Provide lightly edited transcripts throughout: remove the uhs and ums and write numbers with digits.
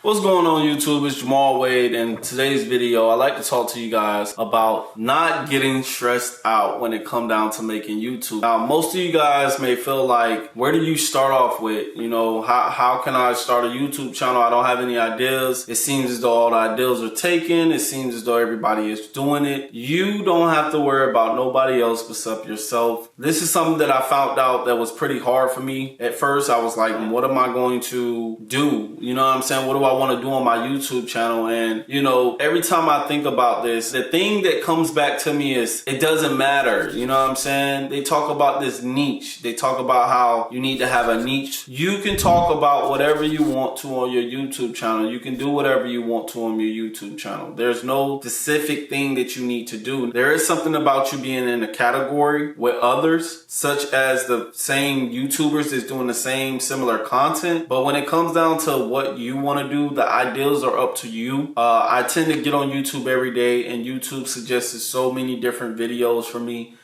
What's going on YouTube? It's Jamal Wade, and in today's video I'd like to talk to you guys about not getting stressed out when it comes down to making YouTube. Now most of you guys may feel like, where do you start off with? You know, how can I start a YouTube channel? I don't have any ideas. It seems as though all the ideas are taken. It seems as though everybody is doing it. You don't have to worry about nobody else except yourself. This is something that I found out that was pretty hard for me. At first I was like, what am I going to do? You know what I'm saying? What do I want to do on my YouTube channel? And you know, every time I think about this, the thing that comes back to me is it doesn't matter. You know what I'm saying? They talk about this niche. They talk about how you need to have a niche. You can talk about whatever you want to on your YouTube channel. You can do whatever you want to on your YouTube channel. There's no specific thing that you need to do. There is something about you being in a category with others, such as the same YouTubers that's doing the same similar content. But when it comes down to what you want to do, the ideas are up to you. I tend to get on YouTube every day, and YouTube suggested so many different videos for me,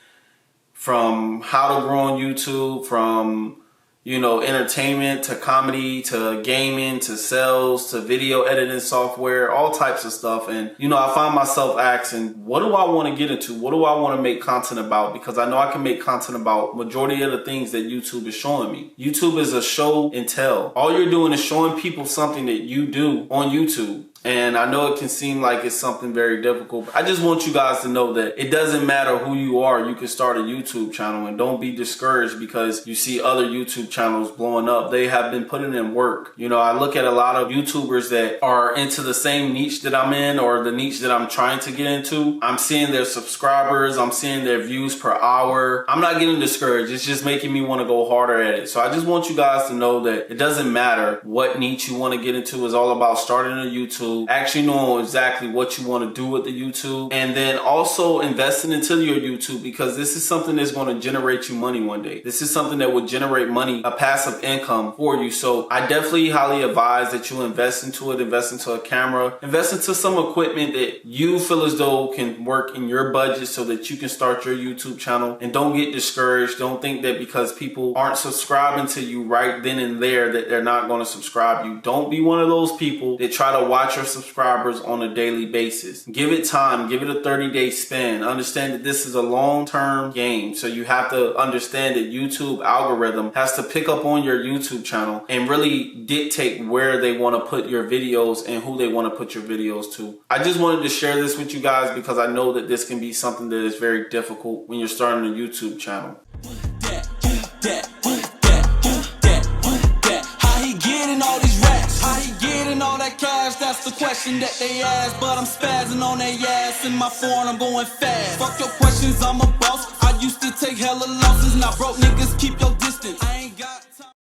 from how to grow on YouTube, from entertainment to comedy to gaming to sales to video editing software, all types of stuff. And I find myself asking, what do I want to get into? What do I want to make content about? Because I know I can make content about majority of the things that YouTube is showing me. YouTube is a show and tell. All you're doing is showing people something that you do on YouTube. And I know it can seem like it's something very difficult. I just want you guys to know that it doesn't matter who you are. You can start a YouTube channel, and don't be discouraged because you see other YouTube channels blowing up. They have been putting in work. I look at a lot of YouTubers that are into the same niche that I'm in, or the niche that I'm trying to get into. I'm seeing their subscribers. I'm seeing their views per hour. I'm not getting discouraged. It's just making me want to go harder at it. So I just want you guys to know that it doesn't matter what niche you want to get into. It's all about starting a YouTube, actually knowing exactly what you want to do with the YouTube, and then also investing into your YouTube, because this is something that's going to generate you money one day. This is something that will generate money, a passive income for you. So I definitely highly advise that you invest into it, invest into a camera, invest into some equipment that you feel as though can work in your budget so that you can start your YouTube channel. And don't get discouraged. Don't think that because people aren't subscribing to you right then and there that they're not going to subscribe you. Don't be one of those people that try to watch your subscribers on a daily basis. Give it time. Give it a 30-day span. Understand that this is a long-term game. So you have to understand that YouTube algorithm has to pick up on your YouTube channel and really dictate where they want to put your videos and who they want to put your videos to. I just wanted to share this with you guys because I know that this can be something that is very difficult when you're starting a YouTube channel. That's the question that they ask, but I'm spazzing on their ass in my phone, I'm going fast. Fuck your questions, I'm a boss. I used to take hella losses, now broke niggas keep your distance. I ain't got